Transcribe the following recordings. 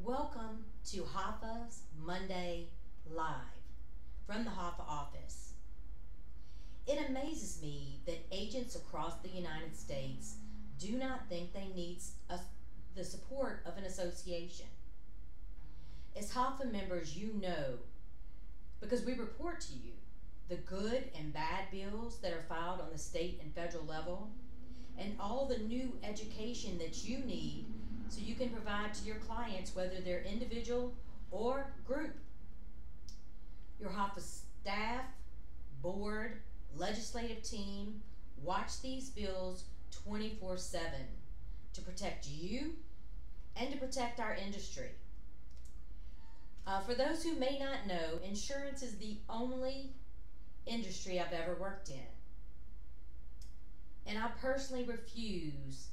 Welcome to HAFA's Monday Live from the HAFA office. It amazes me that agents across the United States do not think they need the support of an association. As HAFA members, you know, because we report to you the good and bad bills that are filed on the state and federal level, and all the new education that you need so you can provide to your clients, whether they're individual or group. Your HAFA staff, board, legislative team watch these bills 24/7 to protect you and to protect our industry. For those who may not know, insurance is the only industry I've ever worked in. And I personally refuse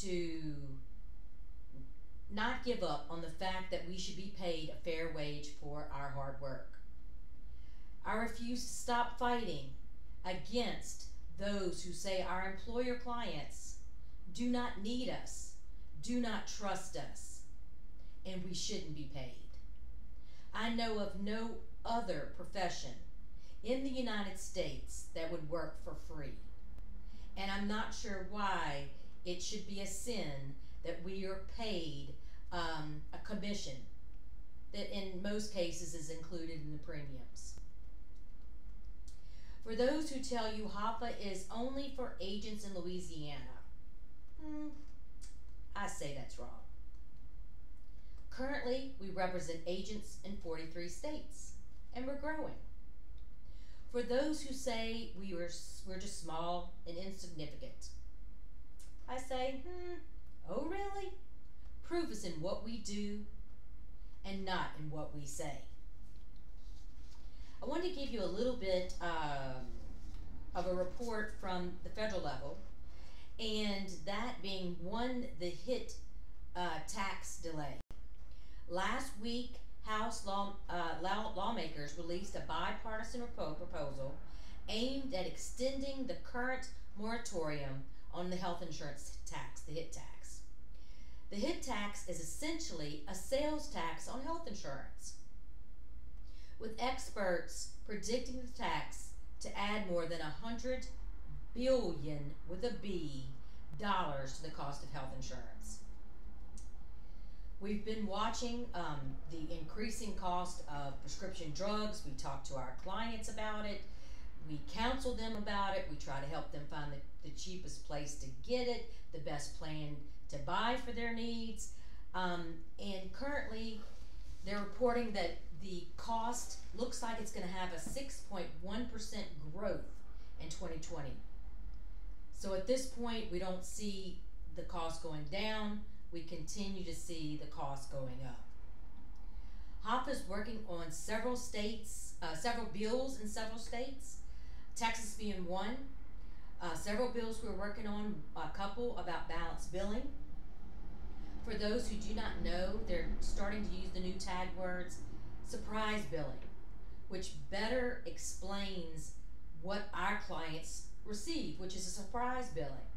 to not give up on the fact that we should be paid a fair wage for our hard work. I refuse to stop fighting against those who say our employer clients do not need us, do not trust us, and we shouldn't be paid. I know of no other profession in the United States that would work for free. And I'm not sure why it should be a sin that we are paid a commission that in most cases is included in the premiums. For those who tell you HAFA is only for agents in Louisiana, I say that's wrong. Currently, we represent agents in 43 states, and we're growing. For those who say we're just small and insignificant, I say, oh really? Prove us in what we do and not in what we say. I want to give you a little bit of a report from the federal level, and that being one, the HIT tax delay. Last week, House lawmakers released a bipartisan proposal aimed at extending the current moratorium on the health insurance tax, the HIT tax. The HIT tax is essentially a sales tax on health insurance, with experts predicting the tax to add more than $100 billion with a B dollars to the cost of health insurance. We've been watching the increasing cost of prescription drugs. We talk to our clients about it. We counsel them about it. We try to help them find the cheapest place to get it, the best plan to buy for their needs. And currently, they're reporting that the cost looks like it's going to have a 6.1% growth in 2020. So at this point, we don't see the cost going down. We continue to see the cost going up. HAFA is working on several bills in several states, Texas being one. Several bills we're working on, a couple about balanced billing. For those who do not know, they're starting to use the new tag words, surprise billing, which better explains what our clients receive, which is a surprise billing.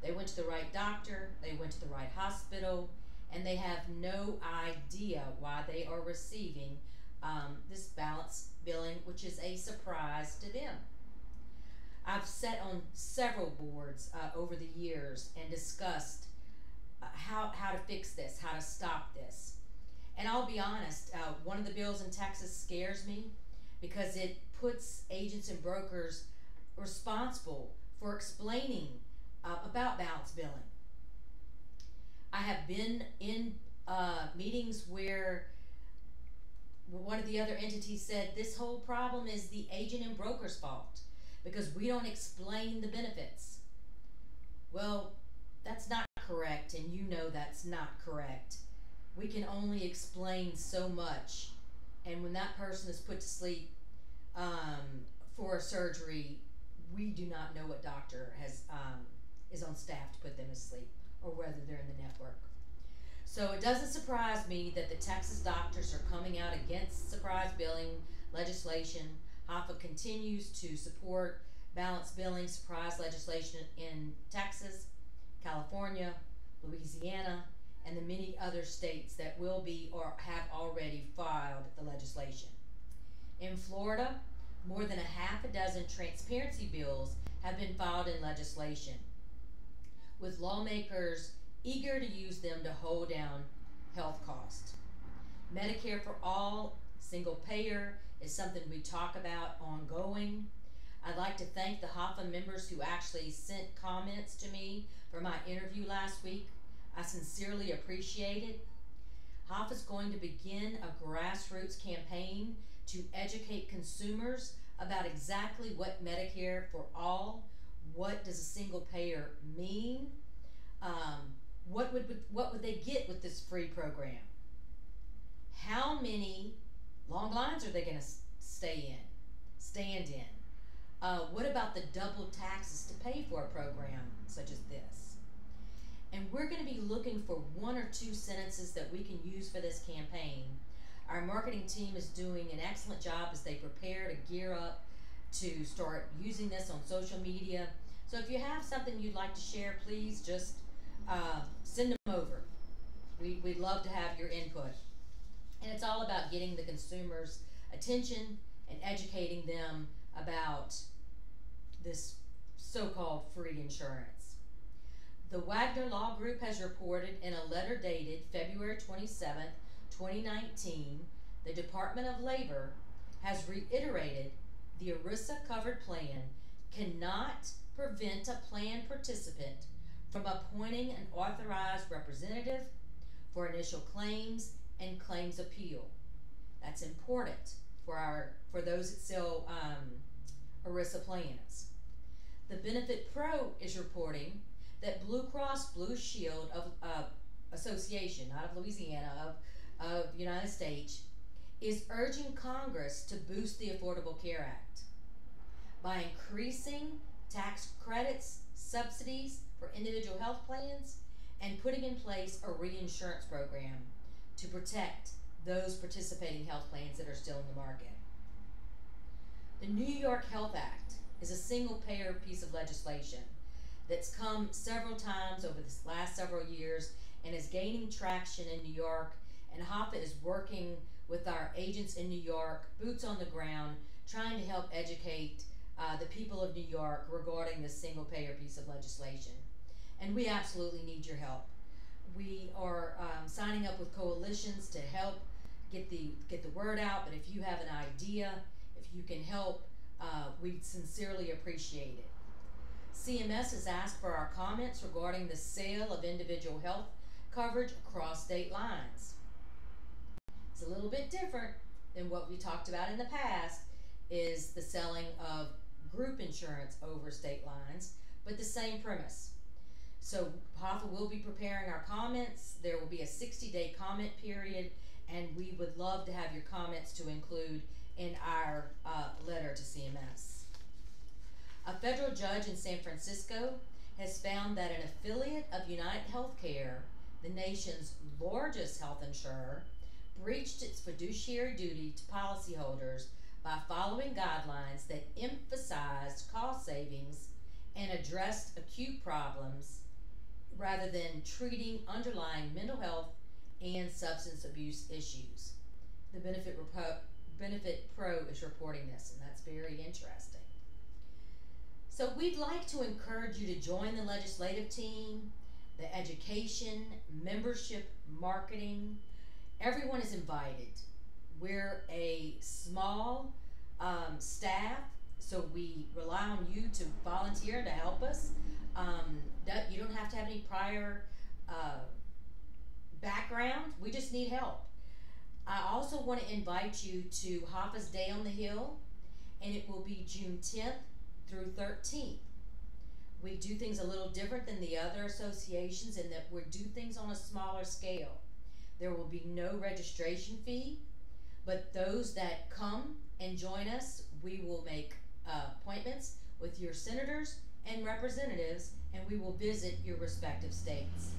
They went to the right doctor, they went to the right hospital, and they have no idea why they are receiving this balanced billing, which is a surprise to them. I've sat on several boards over the years and discussed how to fix this, how to stop this. And I'll be honest, one of the bills in Texas scares me because it puts agents and brokers responsible for explaining about balance billing. I have been in meetings where one of the other entities said this whole problem is the agent and broker's fault because we don't explain the benefits. Well, that's not correct, and you know that's not correct. We can only explain so much, and when that person is put to sleep for a surgery, we do not know what doctor is on staff to put them to sleep or whether they're in the network. So it doesn't surprise me that the Texas doctors are coming out against surprise billing legislation. HAFA continues to support balanced billing surprise legislation in Texas, California, Louisiana, and the many other states that will be or have already filed the legislation. In Florida, more than a half a dozen transparency bills have been filed in legislation, with lawmakers eager to use them to hold down health costs. Medicare for all, single payer, is something we talk about ongoing. I'd like to thank the HAFA members who actually sent comments to me for my interview last week. I sincerely appreciate it. HAFA is going to begin a grassroots campaign to educate consumers about exactly what Medicare for all, what does a single payer mean, what would they get with this free program? How many long lines are they going to stand in? What about the double taxes to pay for a program such as this? And we're going to be looking for one or two sentences that we can use for this campaign. Our marketing team is doing an excellent job as they prepare to gear up to start using this on social media. So if you have something you'd like to share, please just send them over. We'd love to have your input. And it's all about getting the consumers' attention and educating them about this so-called free insurance. The Wagner Law Group has reported in a letter dated February 27, 2019, the Department of Labor has reiterated the ERISA covered plan cannot prevent a plan participant from appointing an authorized representative for initial claims and claims appeal. That's important for those that sell ERISA plans. The Benefit Pro is reporting that Blue Cross Blue Shield of Association, not of Louisiana, of United States, is urging Congress to boost the Affordable Care Act by increasing tax credits, subsidies for individual health plans, and putting in place a reinsurance program to protect those participating health plans that are still in the market. The New York Health Act is a single payer piece of legislation that's come several times over the last several years and is gaining traction in New York, and HAFA is working with our agents in New York, boots on the ground, trying to help educate the people of New York regarding this single payer piece of legislation. And we absolutely need your help. We are signing up with coalitions to help get the word out, but if you have an idea, if you can help, we'd sincerely appreciate it. CMS has asked for our comments regarding the sale of individual health coverage across state lines. It's a little bit different than what we talked about in the past, is the selling of group insurance over state lines, but the same premise. So HAFA will be preparing our comments. There will be a 60-day comment period, and we would love to have your comments to include in our letter to CMS. A federal judge in San Francisco has found that an affiliate of United Healthcare, the nation's largest health insurer, breached its fiduciary duty to policyholders by following guidelines that emphasized cost savings and addressed acute problems rather than treating underlying mental health and substance abuse issues. The Benefit Pro is reporting this, and that's very interesting. So we'd like to encourage you to join the legislative team, the education, membership, marketing. Everyone is invited. We're a small staff, so we rely on you to volunteer to help us. You don't have to have any prior background. We just need help. I also want to invite you to HAFA's Day on the Hill, and it will be June 10th through 13th. We do things a little different than the other associations in that we do things on a smaller scale. There will be no registration fee, but those that come and join us, we will make appointments with your senators and representatives, and we will visit your respective states.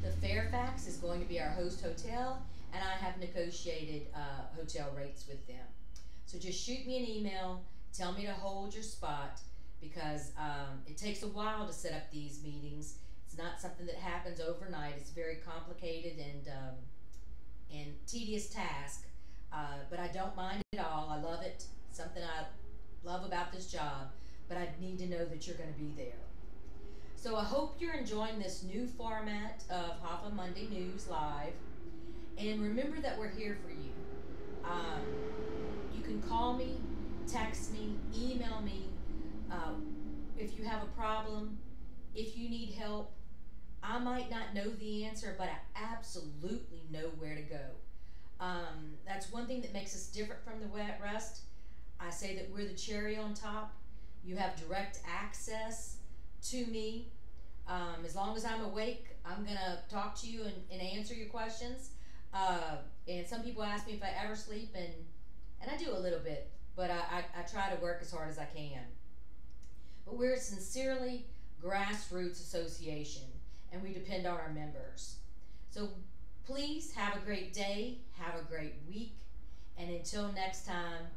The Fairfax is going to be our host hotel, and I have negotiated hotel rates with them. So just shoot me an email, tell me to hold your spot, because it takes a while to set up these meetings. It's It's not something that happens overnight. It's a very complicated and tedious task, but I don't mind it at all. I love it. It's something I love about this job, but I need to know that you're going to be there. So I hope you're enjoying this new format of HAFA Monday News Live. And remember that we're here for you. You can call me, text me, email me. If you have a problem, if you need help, I might not know the answer, but I absolutely know where to go. That's one thing that makes us different from the rest. I say that we're the cherry on top. You have direct access to me. As long as I'm awake, I'm going to talk to you and answer your questions. And some people ask me if I ever sleep, and I do a little bit, but I try to work as hard as I can. But we're a sincerely grassroots association, and we depend on our members. So please have a great day, have a great week, and until next time,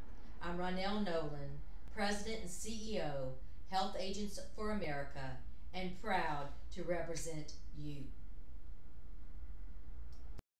I'm Ronell Nolan, President and CEO, Health Agents for America, and proud to represent you.